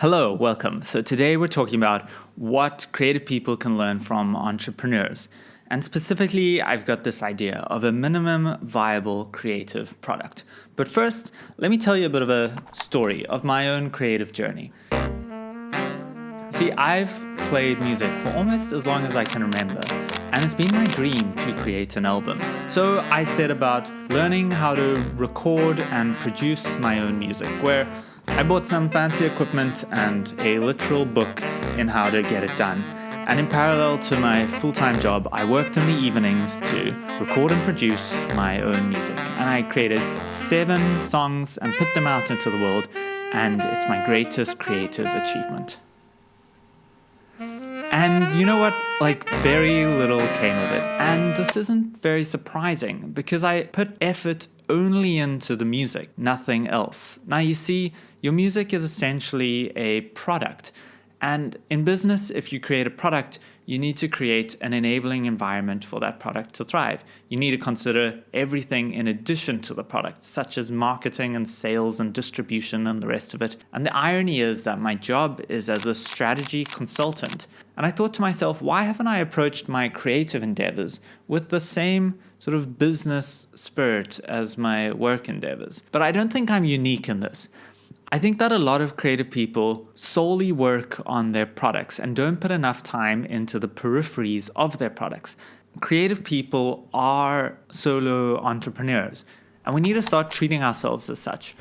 Hello, welcome. So today we're talking about what creative people can learn from entrepreneurs. And specifically, I've got this idea of a minimum viable creative product. But first, let me tell you a bit of a story of my own creative journey. See, I've played music for almost as long as I can remember, and it's been my dream to create an album. So I set about learning how to record and produce my own music, where I bought some fancy equipment and a literal book in how to get it done. And in parallel to my full-time job, I worked in the evenings to record and produce my own music. And I created 7 songs and put them out into the world, and it's my greatest creative achievement. And you know what? Very little came of it. And this isn't very surprising because I put effort only into the music, nothing else. Now you see, your music is essentially a product. And in business, if you create a product, you need to create an enabling environment for that product to thrive. You need to consider everything in addition to the product, such as marketing and sales and distribution and the rest of it. And the irony is that my job is as a strategy consultant. And I thought to myself, why haven't I approached my creative endeavors with the same sort of business spirit as my work endeavors? But I don't think I'm unique in this. I think that a lot of creative people solely work on their products and don't put enough time into the peripheries of their products. Creative people are solo entrepreneurs, and we need to start treating ourselves as such.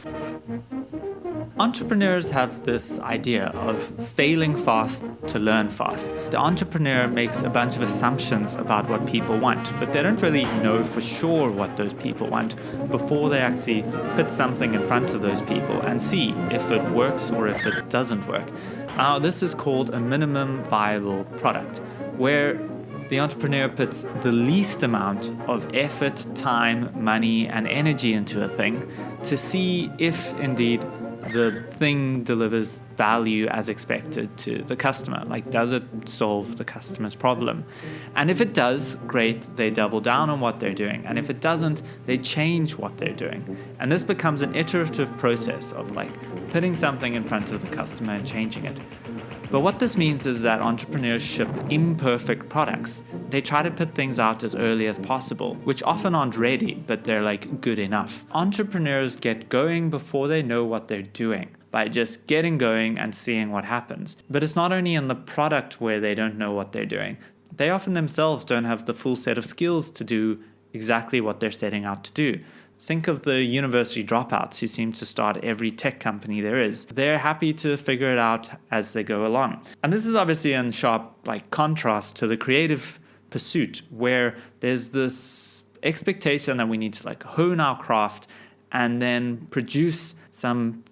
Entrepreneurs have this idea of failing fast to learn fast. The entrepreneur makes a bunch of assumptions about what people want, but they don't really know for sure what those people want before they actually put something in front of those people and see if it works or if it doesn't work. Now, this is called a minimum viable product, where the entrepreneur puts the least amount of effort, time, money, and energy into a thing to see if indeed the thing delivers value as expected to the customer. Does it solve the customer's problem? And if it does, great, they double down on what they're doing. And if it doesn't, they change what they're doing. And this becomes an iterative process of putting something in front of the customer and changing it. But what this means is that entrepreneurs ship imperfect products. They try to put things out as early as possible, which often aren't ready, but they're good enough. Entrepreneurs get going before they know what they're doing, by just getting going and seeing what happens. But it's not only in the product where they don't know what they're doing. They often themselves don't have the full set of skills to do exactly what they're setting out to do. Think of the university dropouts who seem to start every tech company there is. They're happy to figure it out as they go along. And this is obviously in sharp contrast to the creative pursuit, where there's this expectation that we need to hone our craft and then produce some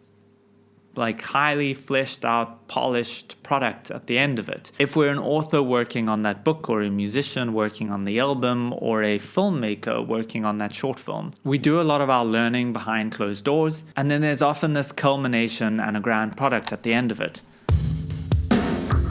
highly fleshed out, polished product at the end of it. If we're an author working on that book, or a musician working on the album, or a filmmaker working on that short film, we do a lot of our learning behind closed doors, and then there's often this culmination and a grand product at the end of it.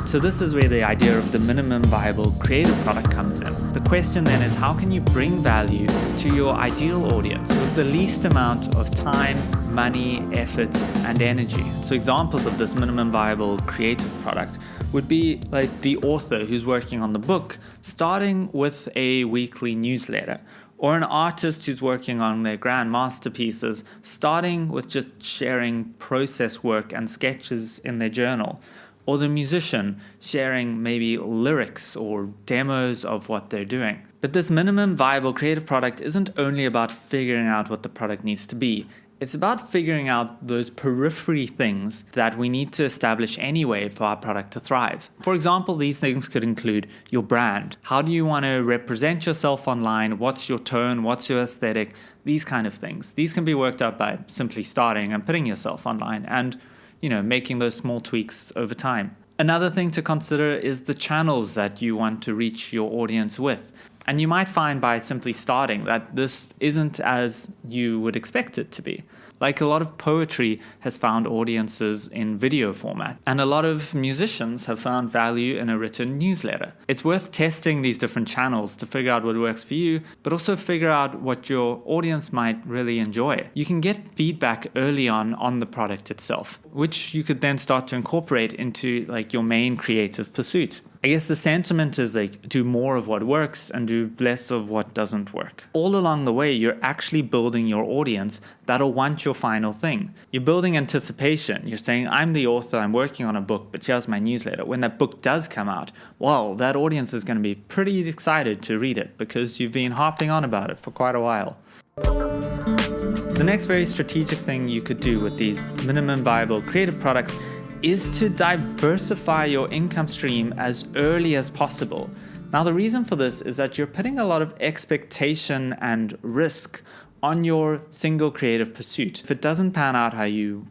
So this is where the idea of the minimum viable creative product comes in. The question then is, how can you bring value to your ideal audience with the least amount of time, money, effort, and energy? So examples of this minimum viable creative product would be the author who's working on the book, starting with a weekly newsletter, or an artist who's working on their grand masterpieces, starting with just sharing process work and sketches in their journal. Or the musician sharing maybe lyrics or demos of what they're doing. But this minimum viable creative product isn't only about figuring out what the product needs to be. It's about figuring out those periphery things that we need to establish anyway for our product to thrive. For example, these things could include your brand. How do you want to represent yourself online? What's your tone? What's your aesthetic? These kind of things. These can be worked out by simply starting and putting yourself online and making those small tweaks over time. Another thing to consider is the channels that you want to reach your audience with. And you might find by simply starting that this isn't as you would expect it to be. Like a lot of poetry has found audiences in video format, and a lot of musicians have found value in a written newsletter. It's worth testing these different channels to figure out what works for you, but also figure out what your audience might really enjoy. You can get feedback early on the product itself, which you could then start to incorporate into like your main creative pursuit. I guess the sentiment is like do more of what works and do less of what doesn't work. All along the way, you're actually building your audience that'll want your final thing. You're building anticipation. You're saying, I'm the author, I'm working on a book, but here's my newsletter. When that book does come out, well, that audience is going to be pretty excited to read it because you've been harping on about it for quite a while. The next very strategic thing you could do with these minimum viable creative products is to diversify your income stream as early as possible. Now, the reason for this is that you're putting a lot of expectation and risk on your single creative pursuit. If it doesn't pan out how you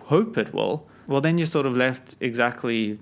hope it will, well, then you're sort of left exactly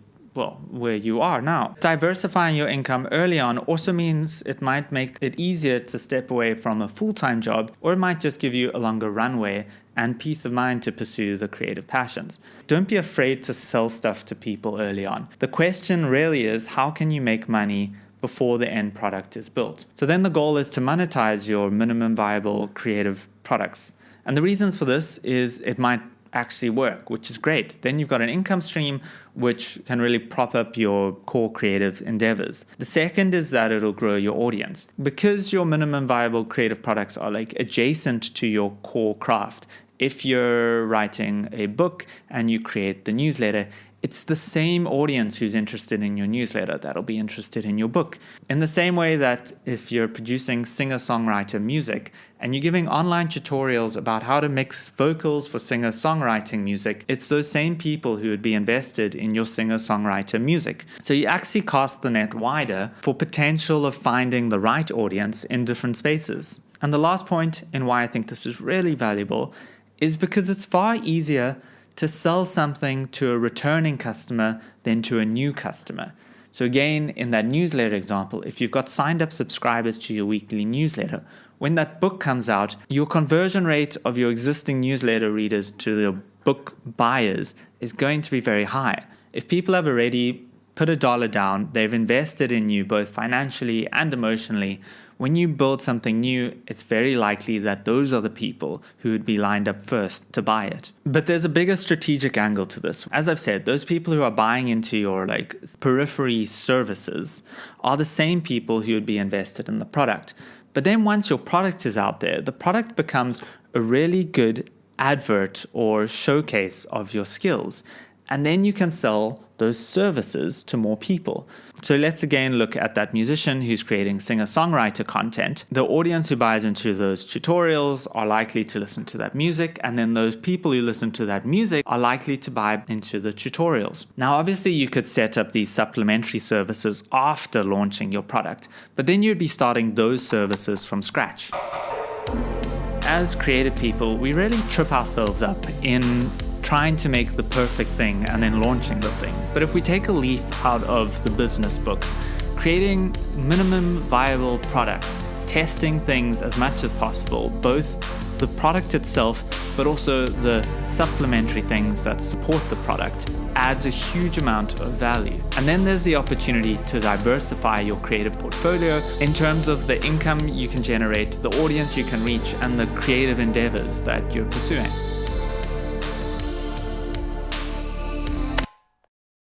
where you are now. Diversifying your income early on also means it might make it easier to step away from a full-time job, or it might just give you a longer runway and peace of mind to pursue the creative passions. Don't be afraid to sell stuff to people early on. The question really is, how can you make money before the end product is built? So then the goal is to monetize your minimum viable creative products. And the reasons for this is it might actually work, which is great. Then you've got an income stream which can really prop up your core creative endeavors. The second is that it'll grow your audience. Because your minimum viable creative products are like adjacent to your core craft. If you're writing a book and you create the newsletter, it's the same audience who's interested in your newsletter that'll be interested in your book. In the same way that if you're producing singer-songwriter music and you're giving online tutorials about how to mix vocals for singer-songwriting music, it's those same people who would be invested in your singer-songwriter music. So you actually cast the net wider for potential of finding the right audience in different spaces. And the last point in why I think this is really valuable is because it's far easier to sell something to a returning customer than to a new customer. So again, in that newsletter example, if you've got signed up subscribers to your weekly newsletter, when that book comes out, your conversion rate of your existing newsletter readers to your book buyers is going to be very high. If people have already put $1 down, they've invested in you both financially and emotionally. When you build something new, it's very likely that those are the people who would be lined up first to buy it. But there's a bigger strategic angle to this. As I've said, those people who are buying into your periphery services are the same people who would be invested in the product. But then once your product is out there, the product becomes a really good advert or showcase of your skills. And then you can sell those services to more people. So let's again look at that musician who's creating singer-songwriter content. The audience who buys into those tutorials are likely to listen to that music, and then those people who listen to that music are likely to buy into the tutorials. Now, obviously, you could set up these supplementary services after launching your product, but then you'd be starting those services from scratch. As creative people, we really trip ourselves up in trying to make the perfect thing and then launching the thing. But if we take a leaf out of the business books, creating minimum viable products, testing things as much as possible, both the product itself, but also the supplementary things that support the product, adds a huge amount of value. And then there's the opportunity to diversify your creative portfolio in terms of the income you can generate, the audience you can reach, and the creative endeavors that you're pursuing.